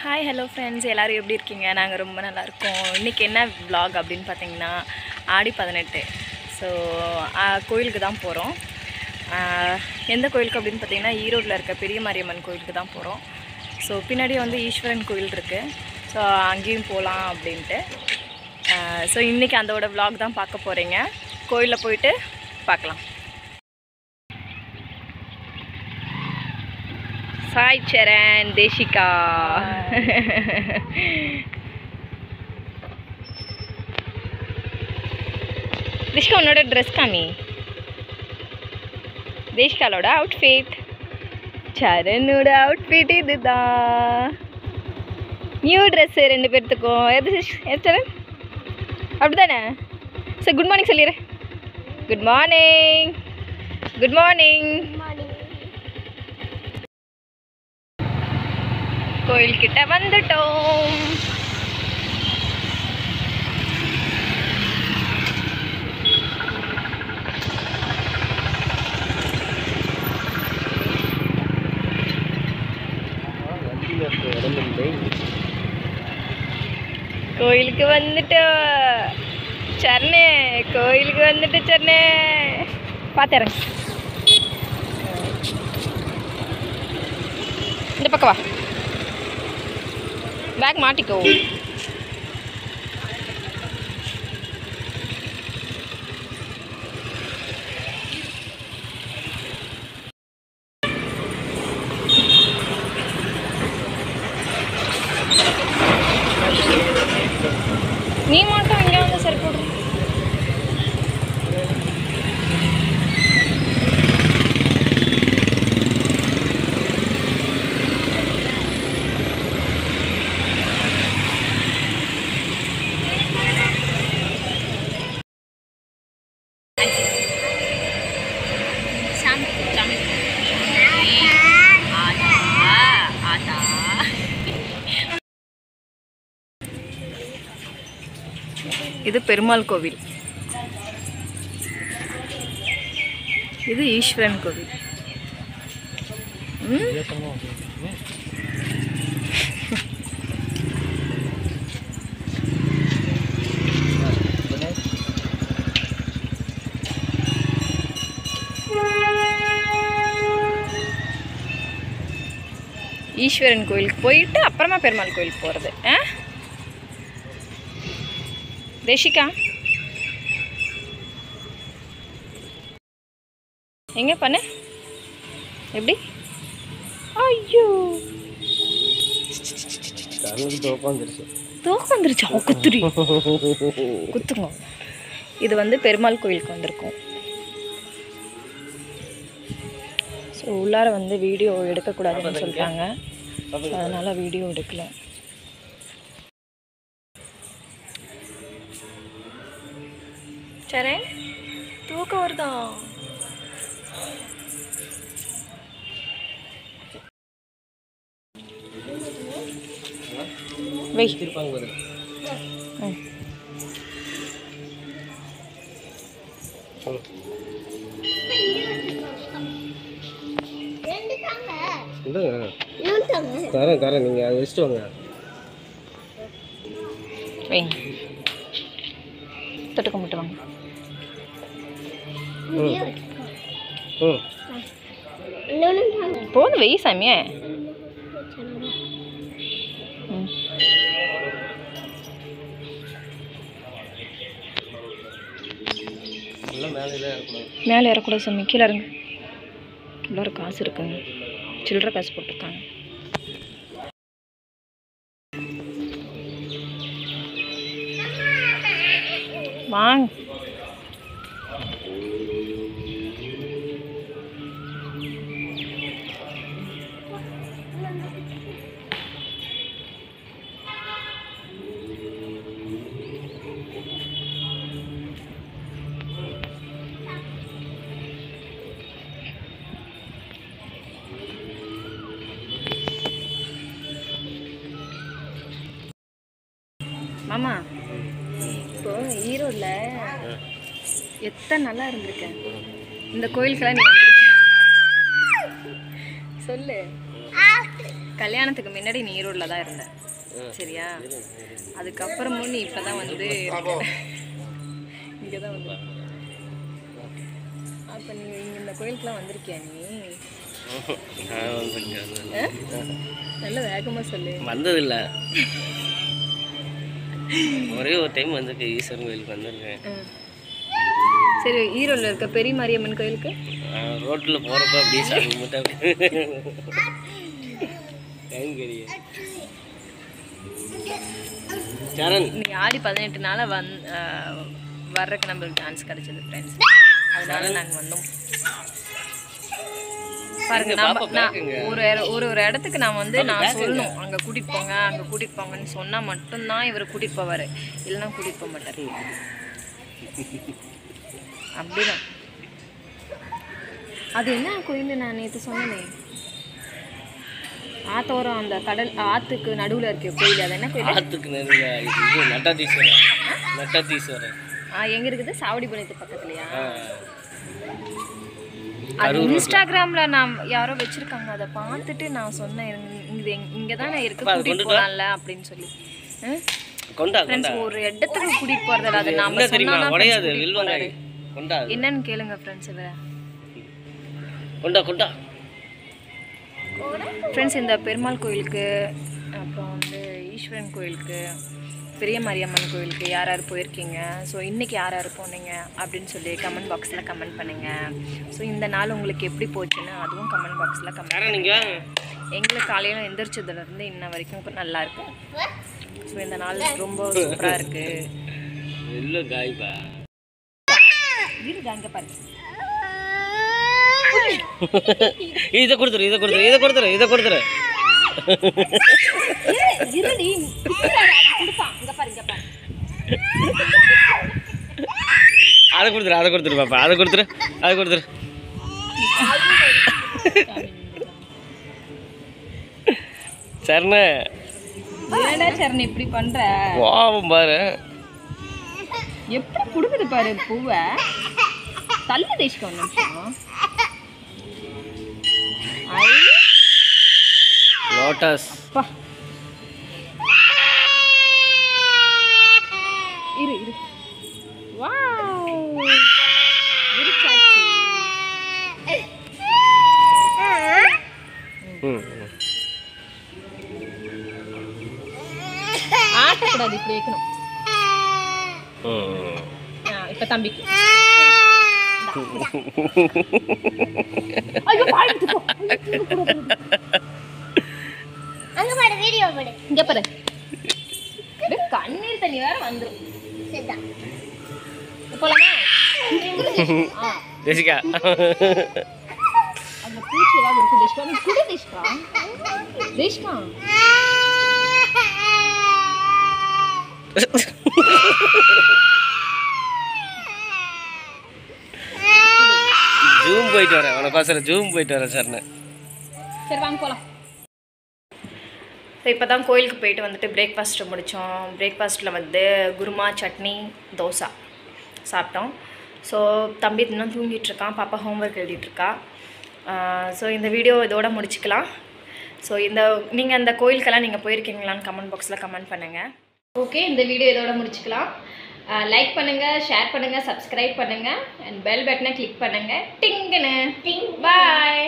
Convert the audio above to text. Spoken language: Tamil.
ஹாய் ஹலோ ஃப்ரெண்ட்ஸ், எல்லோரும் எப்படி இருக்கீங்க? நாங்கள் ரொம்ப நல்லா இருக்கோம். இன்றைக்கி என்ன vlog அப்படின்னு பார்த்தீங்கன்னா, ஆடி 18. ஸோ கோயிலுக்கு தான் போகிறோம். எந்த கோயிலுக்கு அப்படின்னு பார்த்தீங்கன்னா, ஈரோட்டில் இருக்க பெரிய மாரியம்மன் கோயிலுக்கு தான் போகிறோம். ஸோ பின்னாடி வந்து ஈஸ்வரன் கோயில் இருக்குது. ஸோ அங்கேயும் போகலாம் அப்படின்ட்டு. ஸோ இன்றைக்கி அதோட vlog தான் பார்க்க போகிறீங்க. கோயிலில் போயிட்டு பார்க்கலாம். சாய் சரண், தேசிகா. தேசிகா உன்னோட ட்ரெஸ் காமி. தேசிகாலோட அவுட்ஃபிட். சரணோட அவுட்ஃபிட் இதுதான். நியூ ட்ரெஸ்ஸு 2 பேர்த்துக்கும். எது சரண்? அப்படி தானே? சார் குட் மார்னிங் சொல்லிடு. Good morning. Good morning. கோயில்கிட்ட வந்துட்டோம். கோயிலுக்கு வந்துட்டோம் சரணே. கோயிலுக்கு வந்துட்டு சரணே. பார்த்துறேன். இந்த பக்கம் வா. பேக் மாட்டிக்கோ. நீ மட்டும் இங்கே வந்து சரி போடு. இது பெருமாள் கோவில். இது ஈஸ்வரன் கோவில். ஈஸ்வரன் கோயிலுக்கு போயிட்டு அப்புறமா பெருமாள் கோயிலுக்கு போகிறது. தேசிகா எங்கே பண்ண? எப்படி? ஐயோ தூக்கம் வந்துருச்சா? குத்துரி குத்துங்க. இது வந்து பெருமாள் கோயிலுக்கு வந்திருக்கோம். ஸோ உள்ளார வந்து வீடியோ எடுக்கக்கூடாதுன்னு சொல்லிட்டாங்க. அதனால் வீடியோ எடுக்கல. சரண் தூக்கம் வருதா? வை. தரேன் நீங்கள் அதை வச்சுட்டு வாங்க. வை. தொட்டு கும்பிட்டு வாங்க. போதும் வெய் சாமியே. மேலே ஏறக்கூடாது சாமி. கீழே இருங்க. எல்லோரும் காசு இருக்குங்க. சில்லற காசு போட்டிருக்காங்க. வாங்க. மாமா, இப்போ ஈரோடில் எத்தனை நல்லா இருந்திருக்கேன். இந்த கோயிலுக்கெல்லாம் நீ வந்திருக்க சொல்லு. கல்யாணத்துக்கு முன்னாடி நீ ஈரோடில் தான் இருந்த சரியா? அதுக்கப்புறமும் நீ இப்போ தான் வந்து இங்கே தான் வந்து. அப்போ நீ இங்கே இந்த கோயிலுக்குலாம் வந்திருக்கியா நீ? நல்ல வேகமாக சொல்லு. வந்ததில்லை, ஒரே ஒரு டைம் வந்திருக்கேன், ஈஸ்வரன் கோயிலுக்கு வந்திருக்கேன். சரி, ஈரோடில் இருக்க பெரிய மாரியம்மன் கோயிலுக்கு ரோட்டில் போகிறப்ப அப்படியே சாமி மட்டும் டைம் கிடையாது. சரண், நீ ஆடி 18 வர்றதுக்கு நம்மளுக்கு சான்ஸ் கிடைச்சது ஃப்ரெண்ட்ஸ், அதனால நாங்கள் வந்தோம். பாருங்க, நான் ஒரு இடத்துக்கு நான் வந்து நான் சொல்லணும், அங்கே கூட்டிகிட்டு போங்க அங்கே கூட்டிகிட்டு போங்கன்னு சொன்னால் மட்டும்தான் இவர் கூட்டிகிட்டு போவார், இல்லைன்னா கூட்டிகிட்டு போக மாட்டார். அப்படிதான். அது என்ன கோயில் நான் நேற்று சொன்னேன், ஆத்தோரம் அந்த கடல் ஆற்றுக்கு நடுவில் இருக்க கோயில், அது என்ன கோயில்? ஆற்றுக்கு நடுவில் நட்டாதீஸ்வரர். நட்டாதீஸ்வரர் எங்கே இருக்குது? சாவடிபாளையத்து பக்கத்துலையா? அது இன்ஸ்டாகிராமில் நான் யாரோ வச்சுருக்காங்க, அதை பார்த்துட்டு நான் சொன்னேன் இங்கே தானே இருக்கு, கூட்டிகிட்டு போகலாம்ல அப்படின்னு சொல்லி. ஃப்ரெண்ட்ஸ், ஒரு இடத்துக்கு கூட்டிகிட்டு போகிறதில்ல, அதை நாம சொன்னா என்னன்னு கேளுங்க ஃப்ரெண்ட்ஸ். இவரை ஃப்ரெண்ட்ஸ், இந்த பெருமாள் கோயிலுக்கு, அப்புறம் வந்து ஈஸ்வரன் கோயிலுக்கு, பெரிய மாரியம்மன் கோயிலுக்கு யார் யார் போயிருக்கீங்க, ஸோ இன்றைக்கி யார் யார் போனீங்க அப்படின்னு சொல்லி கமெண்ட் பாக்ஸில் கமெண்ட் பண்ணுங்கள். ஸோ இந்த நாள் உங்களுக்கு எப்படி போச்சுன்னு அதுவும் கமெண்ட் பாக்ஸில் கமெண்ட் பண்ணுங்கள். எங்களுக்கு காலையில் எந்திரிச்சதுலேருந்து இன்ன வரைக்கும் நல்லா இருக்கு. ஸோ இந்த நாள் ரொம்ப சூப்பராக இருக்குது. அங்கே பாருங்க, இதை கொடுத்துரு. அதை கொடுத்துரு பாப்பா, அதை கொடுத்துரு. சரண, ஏடா சரண் இப்படி பண்ற? பாவம் பாரு, எப்படி குடுக்குது பாரு பூவை. தள்ளு தேய்ச்சிக்க ஒரு நிமிஷம். லோட்டஸ் இரு. வாவ், இருச்சாச்சி. ஆட்டக்கூடாது, இப்படி வைக்கணும். இப்ப தம்பிக்கு இங்க பாரு, கண்ணீர் தண்ணி வேற வந்துரும். தேசிகா, அந்த பூச்சி ஏதாவது இருக்கு. தேஷ்கா, நீ குடு. தேஷ்கா ஜூம் போயிட்டு வரேன், உனக்கு ஜூம் போயிட்டு வரேன் சரண. சரி வாங்க போகலாம். ஸோ இப்போ தான் கோயிலுக்கு போயிட்டு வந்துட்டு பிரேக்ஃபாஸ்ட்டு முடித்தோம். பிரேக்ஃபாஸ்ட்டில் வந்து குருமா, சட்னி, தோசை சாப்பிட்டோம். ஸோ தம்பி இன்னும் தூங்கிட்டுருக்கான், பாப்பா ஹோம்ஒர்க் எழுதிட்டுருக்கா. ஸோ இந்த வீடியோ இதோட முடிச்சுக்கலாம். ஸோ நீங்கள் அந்த கோயிலுக்கெல்லாம் நீங்கள் போயிருக்கீங்களான்னு கமெண்ட் பாக்ஸில் கமெண்ட் பண்ணுங்கள். ஓகே, இந்த வீடியோ இதோட முடிச்சுக்கலாம். லைக் பண்ணுங்கள், ஷேர் பண்ணுங்கள், சப்ஸ்கிரைப் பண்ணுங்கள், அண்ட் பெல் பட்டனை கிளிக் பண்ணுங்கள். டிங்குன்னு பாய்.